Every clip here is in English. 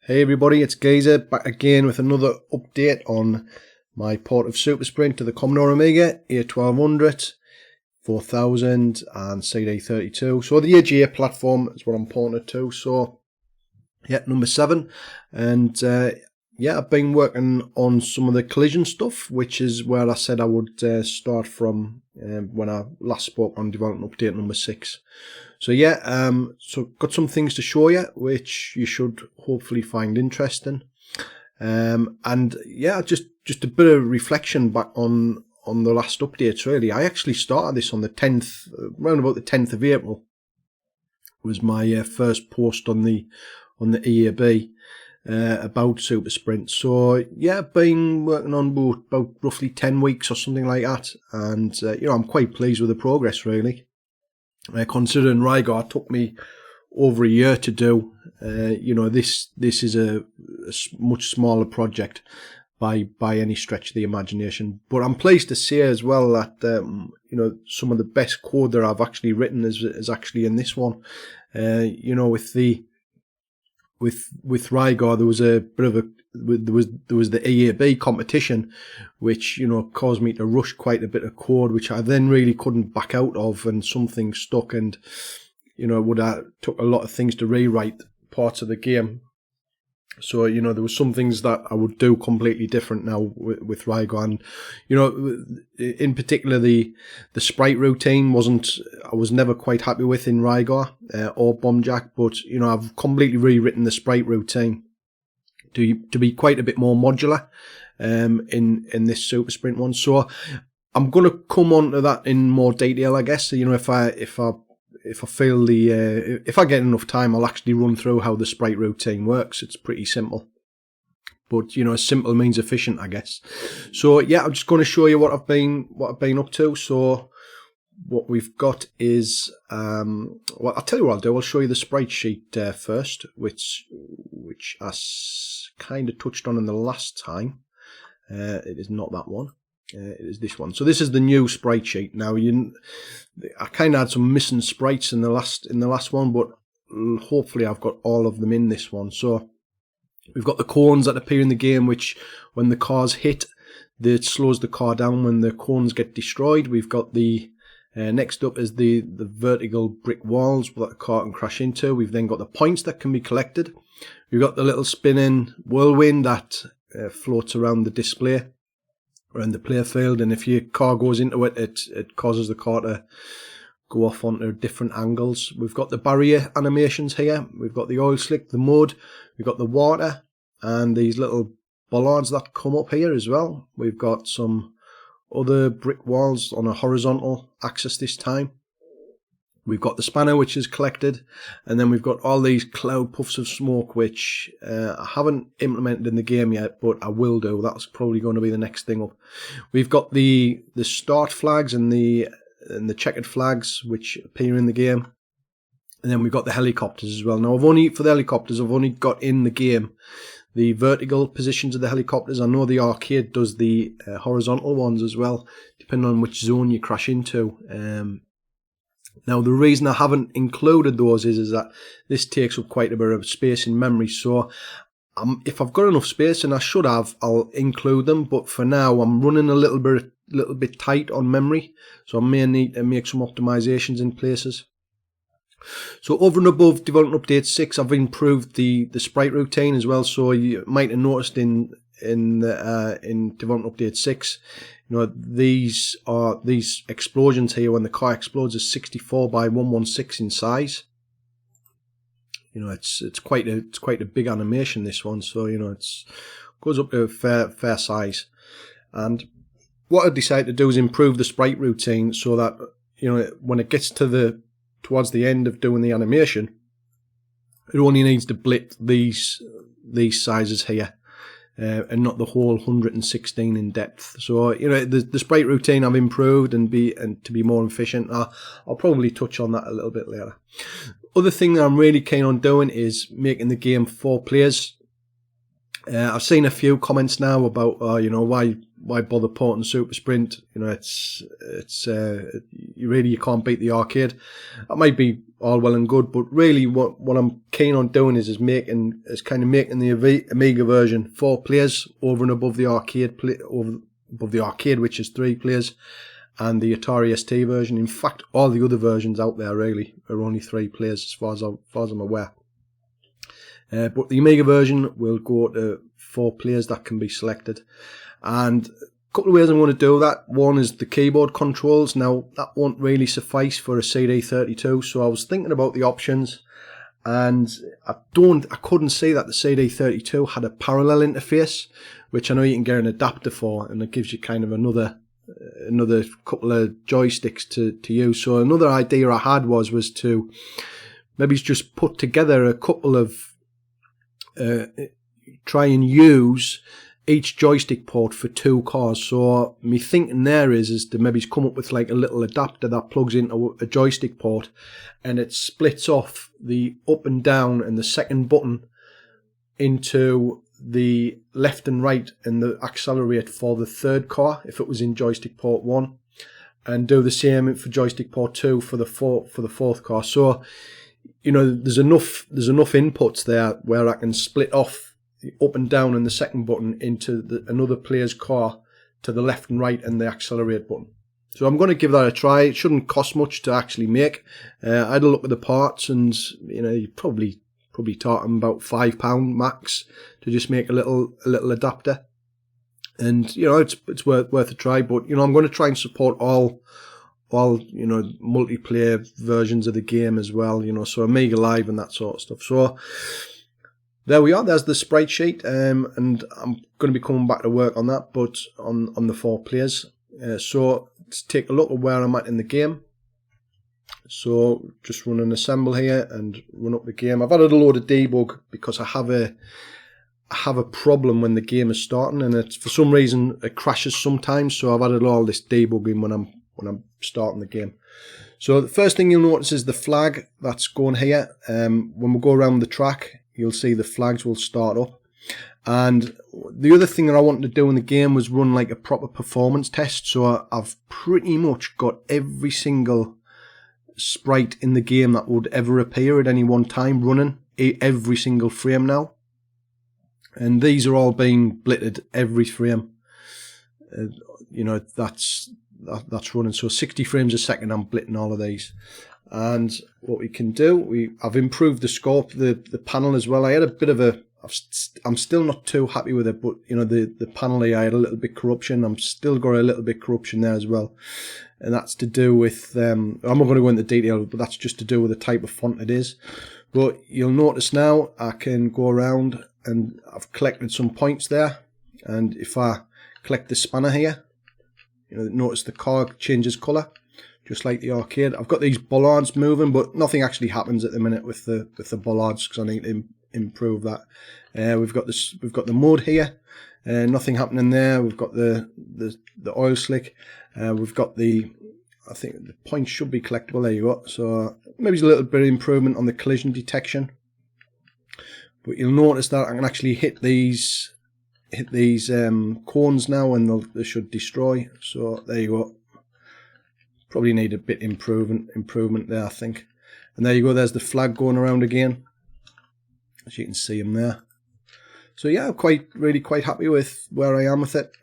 Hey everybody, it's Gazer back again with another update on my port of Super Sprint to the Commodore Amiga A1200, 4000 and CD32. So the AGA platform is what I'm porting it to. So yeah, number 7. And yeah, I've been working on some of the collision stuff, which is where I said I would start from when I last spoke on development update number 6. So yeah, so got some things to show you, which you should hopefully find interesting. And yeah, just a bit of reflection back on the last updates. Really, I actually started this on the 10th, around about the 10th of April. Was my first post on the EAB about Super Sprint. So yeah, I've been working on about roughly 10 weeks or something like that, and you know, I'm quite pleased with the progress really. Considering Rygar took me over a year to do, you know, this is a much smaller project by any stretch of the imagination. But I'm pleased to say as well that you know, some of the best code that I've actually written is actually in this one. You know, with Rygar, there was a bit of a there was the EAB competition, which, you know, caused me to rush quite a bit of code, which I then really couldn't back out of, and something stuck, and you know, it would have took a lot of things to rewrite parts of the game. So, you know, there were some things that I would do completely different now with Rygar, and you know, in particular the sprite routine I was never quite happy with in Rygar or Bombjack, but you know, I've completely rewritten the sprite routine to be quite a bit more modular in this Super Sprint one. So I'm going to come on to that in more detail, I guess. You know, if I feel if I get enough time, I'll actually run through how the sprite routine works. It's pretty simple, but you know, simple means efficient, I guess. So yeah, I'm just going to show you what I've been up to. So what we've got is well, I'll tell you what I'll do. I'll show you the sprite sheet first, which I kind of touched on in the last time. It is not that one. It is this one. So this is the new sprite sheet. Now, I kind of had some missing sprites in the last one, but hopefully I've got all of them in this one. So we've got the cones that appear in the game, which when the cars hit, it slows the car down when the cones get destroyed. We've got the next up is the vertical brick walls that the car can crash into. We've then got the points that can be collected. We've got the little spinning whirlwind that floats around the display, around the player field, and if your car goes into it, it causes the car to go off onto different angles. We've got the barrier animations here. We've got the oil slick, the mud, we've got the water, and these little bollards that come up here as well. We've got some other brick walls on a horizontal axis this time. We've got the spanner, which is collected, and then we've got all these cloud puffs of smoke, which I haven't implemented in the game yet, but I will do. That's probably going to be the next thing up. We've got the start flags and the checkered flags, which appear in the game, and then we've got the helicopters as well. Now, for the helicopters, I've only got in the game the vertical positions of the helicopters. I know the arcade does the horizontal ones as well, depending on which zone you crash into. Now, the reason I haven't included those is that this takes up quite a bit of space in memory. So if I've got enough space, and I should have, I'll include them. But for now, I'm running a little bit tight on memory, so I may need to make some optimizations in places. So over and above Development Update 6, I've improved the sprite routine as well. So you might have noticed in Development Update 6, you know, these explosions here when the car explodes is 64 by 116 in size. You know, it's quite a big animation, this one. So you know, it's goes up to a fair size. And what I decided to do is improve the sprite routine so that, you know, when it gets towards the end of doing the animation, it only needs to blip these sizes here. And not the whole 116 in depth. So you know, the sprite routine I've improved and to be more efficient. I'll probably touch on that a little bit later. Other thing that I'm really keen on doing is making the game 4 players. I've seen a few comments now about why bother porting Super Sprint? It's you can't beat the arcade. That might be all well and good, but really what I'm keen on doing is making the Amiga version 4 players over and above the arcade above the arcade, which is 3 players, and the Atari ST version. In fact, all the other versions out there really are only 3 players as far as I'm aware. But the Amiga version will go to 4 players that can be selected. And a couple of ways I'm going to do that. One is the keyboard controls. Now, that won't really suffice for a CD32, so I was thinking about the options, and I couldn't see that the CD32 had a parallel interface, which I know you can get an adapter for, and it gives you kind of another couple of joysticks to use. So another idea I had was to maybe just put together a couple of try and use each joystick port for 2 cars. So me thinking there is to maybe come up with like a little adapter that plugs into a joystick port, and it splits off the up and down and the second button into the left and right and the accelerate for the 3rd car if it was in joystick port 1, and do the same for joystick port 2 for the 4th car. So there's enough inputs there where I can split off the up and down and the second button into another player's car to the left and right and the accelerate button. So I'm going to give that a try. It shouldn't cost much to actually make. I had a look at the parts, and you probably talking about £5 max to just make a little adapter. And it's worth a try. But I'm going to try and support all multiplayer versions of the game as well, so Amiga Live and that sort of stuff. So there we are. There's the sprite sheet, and I'm going to be coming back to work on that, but on the 4 players. So let's take a look at where I'm at in the game. So just run an assemble here and run up the game. I've added a load of debug because I have a problem when the game is starting, and it's for some reason it crashes sometimes. So I've added all this debugging when I'm starting the game. So the first thing you'll notice is the flag that's going here. When we go around the track, you'll see the flags will start up. And the other thing that I wanted to do in the game was run like a proper performance test. So I've pretty much got every single sprite in the game that would ever appear at any one time running every single frame now. And these are all being blitted every frame. That's running. So 60 frames a second I'm blitting all of these. And what we can do, I've improved the scope, the panel as well. I had a bit of I'm still not too happy with it, but the panel here, I had a little bit corruption. I'm still got a little bit corruption there as well. And that's to do with, I'm not going to go into detail, but that's just to do with the type of font it is. But you'll notice now I can go around and I've collected some points there. And if I collect the spanner here, notice the car changes colour, just like the arcade. I've got these bollards moving, but nothing actually happens at the minute with the bollards because I need to improve that. We've got the mud here. Nothing happening there. We've got the oil slick. We've got I think the points should be collectible. There you go. So maybe a little bit of improvement on the collision detection. But you'll notice that I can actually hit these cones now, and they should destroy. So there you go. Probably need a bit improvement there, I think. And there you go. There's the flag going around again, as you can see him there. So yeah, I'm really quite happy with where I am with it.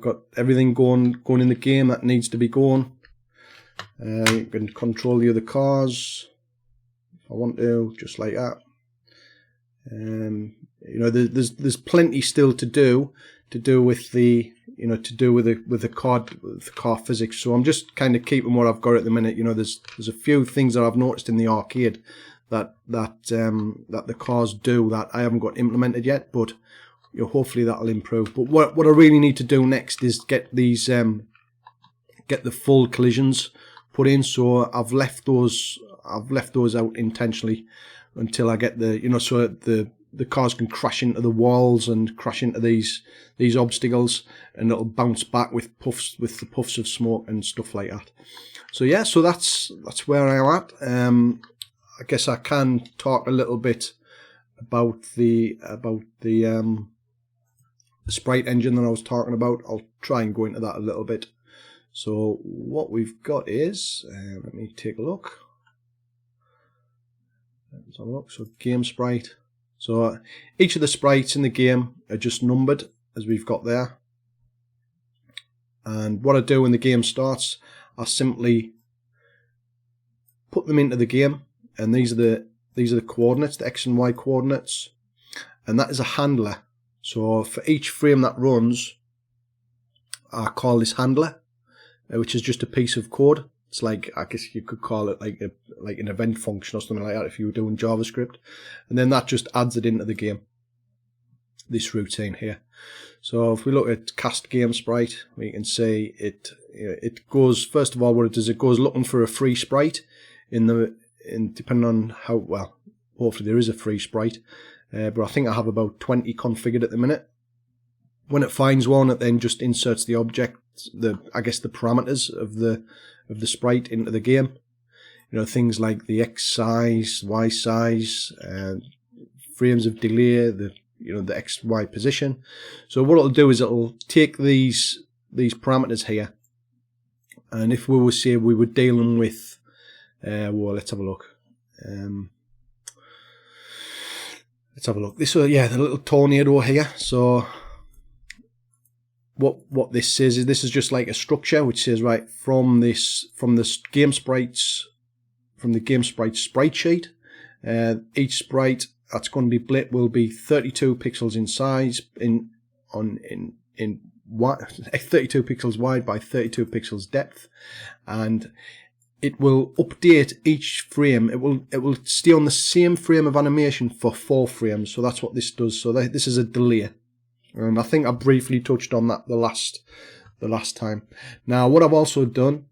Got everything going in the game that needs to be going. You can control the other cars if I want to, just like that. There's plenty still to do with the with the car physics. So I'm just kind of keeping what I've got at the minute. There's a few things that I've noticed in the arcade that the cars do that I haven't got implemented yet, but hopefully that'll improve. But what I really need to do next is get these get the full collisions put in. So I've left those out intentionally until I get so the cars can crash into the walls and crash into these obstacles, and it'll bounce back with the puffs of smoke and stuff like that. So yeah, so that's where I'm at. I guess I can talk a little bit about the Sprite Engine that I was talking about. I'll try and go into that a little bit. So what we've got is, let me take a look. Let's have a look. So game sprite. So each of the sprites in the game are just numbered as we've got there. And what I do when the game starts, I simply put them into the game, and these are the coordinates, the X and Y coordinates, and that is a handler. So for each frame that runs, I call this handler, which is just a piece of code. It's like, I guess you could call it like an event function or something like that if you were doing JavaScript, and then that just adds it into the game, this routine here. So if we look at cast game sprite, we can see it goes, first of all, what it does, it goes looking for a free sprite depending on how, well, hopefully there is a free sprite, but I think I have about 20 configured at the minute. When it finds one, it then just inserts the object, I guess the parameters of the sprite into the game. You know, things like the X size, Y size, frames of delay, the X, Y position. So what it'll do is it'll take these parameters here, and if we were, say, we were dealing with, well, let's have a look. Let's have a look. This, yeah, the little tornado here. So what this says is, this is just like a structure which says, right, from the game sprite sprite sheet, each sprite that's going to be blit will be 32 pixels in size, in 32 pixels wide by 32 pixels depth, and it will update each frame. It will stay on the same frame of animation for 4 frames. So that's what this does. So this is a delay, and I think I briefly touched on that the last time. Now what I've also done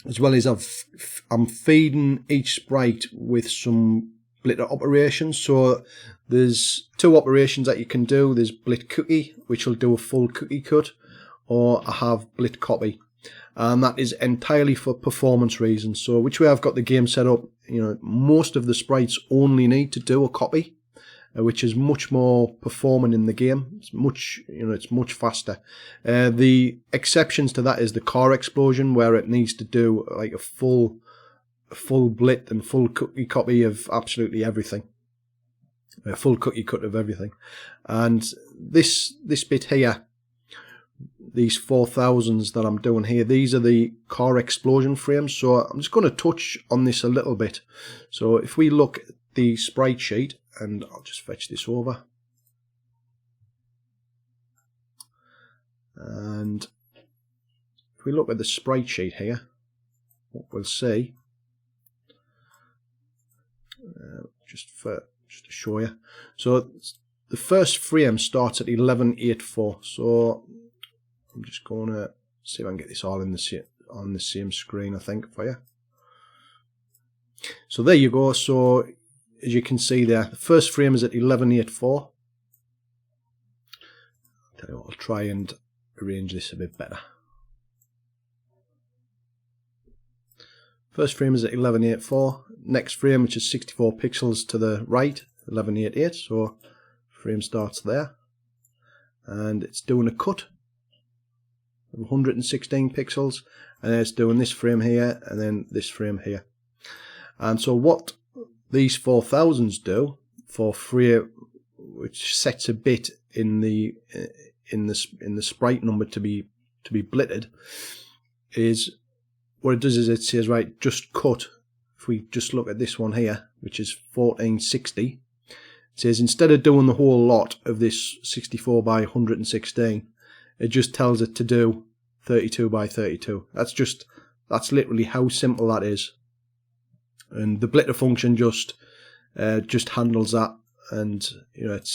as well is I'm feeding each sprite with some blitter operations. So there's 2 operations that you can do. There's blit cookie, which will do a full cookie cut, or I have blit copy, and that is entirely for performance reasons. So which way I've got the game set up, most of the sprites only need to do a copy, which is much more performant in the game. It's much faster. The exceptions to that is the car explosion, where it needs to do like a full blit and full cookie copy of absolutely everything, a full cookie cut of everything. And this bit here, these 4000s that I'm doing here, these are the car explosion frames. So I'm just going to touch on this a little bit. So if we look at the sprite sheet, and I'll just fetch this over, and if we look at the sprite sheet here, what we'll see, just to show you, so the first frame starts at 1184. So I'm just going to see if I can get this all on the same screen, I think, for you. So there you go. So as you can see there, the first frame is at 1184. Tell you what, I'll try and arrange this a bit better. First frame is at 1184. Next frame, which is 64 pixels to the right, 1188. So frame starts there, and it's doing a cut of 116 pixels, and then it's doing this frame here, and then this frame here. And so what these 4000s do for frame, which sets a bit in the sprite number to be blitted, is what it does is it says, right, just cut. If we just look at this one here, which is 1460, it says instead of doing the whole lot of this 64 by 116, it just tells it to do 32 by 32. That's literally how simple that is. And the blitter function just handles that, and it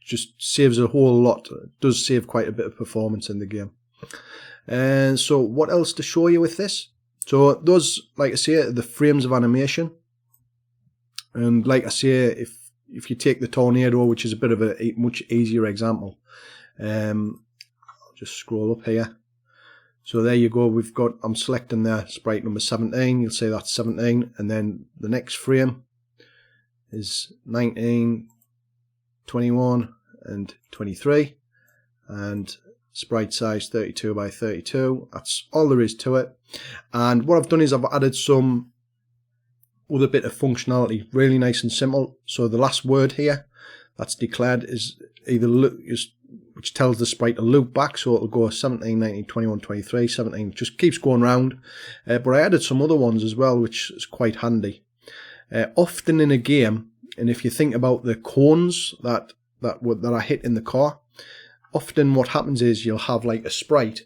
just saves a whole lot. It does save quite a bit of performance in the game. And so what else to show you with this? So those, like I say, the frames of animation. And like I say, if you take the tornado, which is a bit of a much easier example, I'll just scroll up here. So there you go, I'm selecting there sprite number 17, you'll say that's 17, and then the next frame is 19, 21 and 23, and sprite size 32 by 32. That's all there is to it. And what I've done is I've added some other bit of functionality, really nice and simple. So the last word here that's declared is either which tells the sprite to loop back, so it'll go 17, 19, 21, 23, 17, just keeps going round. But I added some other ones as well, which is quite handy. Often in a game, and if you think about the cones that I hit in the car, often what happens is you'll have like a sprite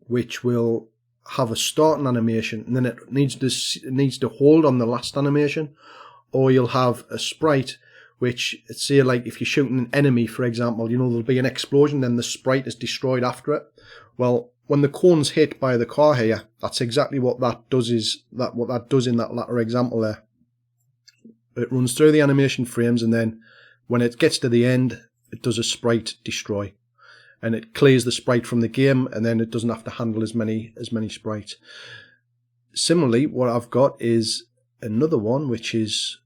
which will have a starting animation, and then it needs to hold on the last animation, or you'll have a sprite which, say like if you're shooting an enemy, for example, you know, there'll be an explosion, then the sprite is destroyed after it. Well, when the cone's hit by the car here, that's exactly what that does. What that does in that latter example there. It runs through the animation frames, and then when it gets to the end, it does a sprite destroy, and it clears the sprite from the game, and then it doesn't have to handle as many sprites. Similarly, what I've got is another one which is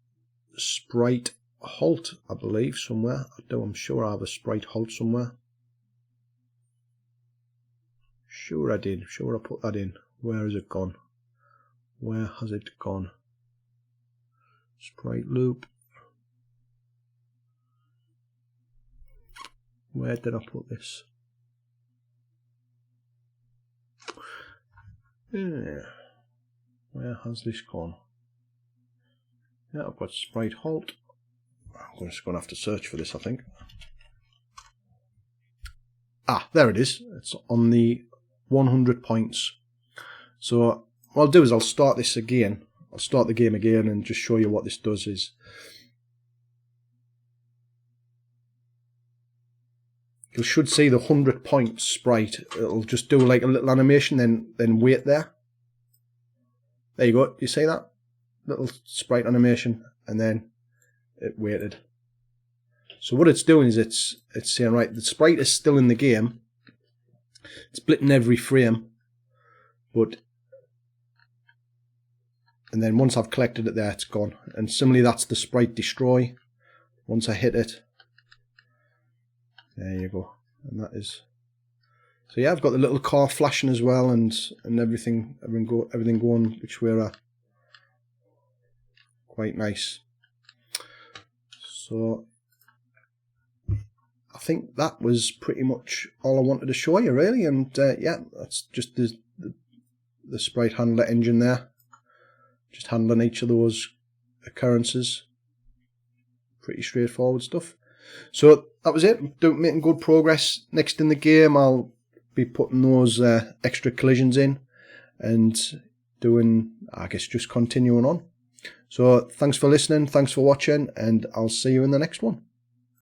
Sprite Halt, I believe, somewhere. I'm sure I have a Sprite Halt somewhere. Sure I did. Sure I put that in. Where has it gone? Where has it gone? Sprite Loop. Where did I put this? Yeah. Where has this gone? Yeah, I've got Sprite Halt. I'm just going to have to search for this, I think. Ah, there it is. It's on the 100 points. So what I'll do is I'll start this again. I'll start the game again and just show you what this does is. You should see the 100 point sprite. It'll just do like a little animation, then wait there. There you go. You see that? Little sprite animation, and then it waited. So what it's doing is it's saying, right, the sprite is still in the game. It's splitting every frame, and then once I've collected it there, it's gone. And similarly, that's the sprite destroy. Once I hit it, there you go. And that is. So yeah, I've got the little car flashing as well, and everything going which way. Quite nice. So I think that was pretty much all I wanted to show you, really. And yeah, that's just the sprite handler engine there, just handling each of those occurrences. Pretty straightforward stuff. So that was it. Making good progress. Next in the game, I'll be putting those extra collisions in and doing, I guess, just continuing on. So thanks for listening, thanks for watching, and I'll see you in the next one.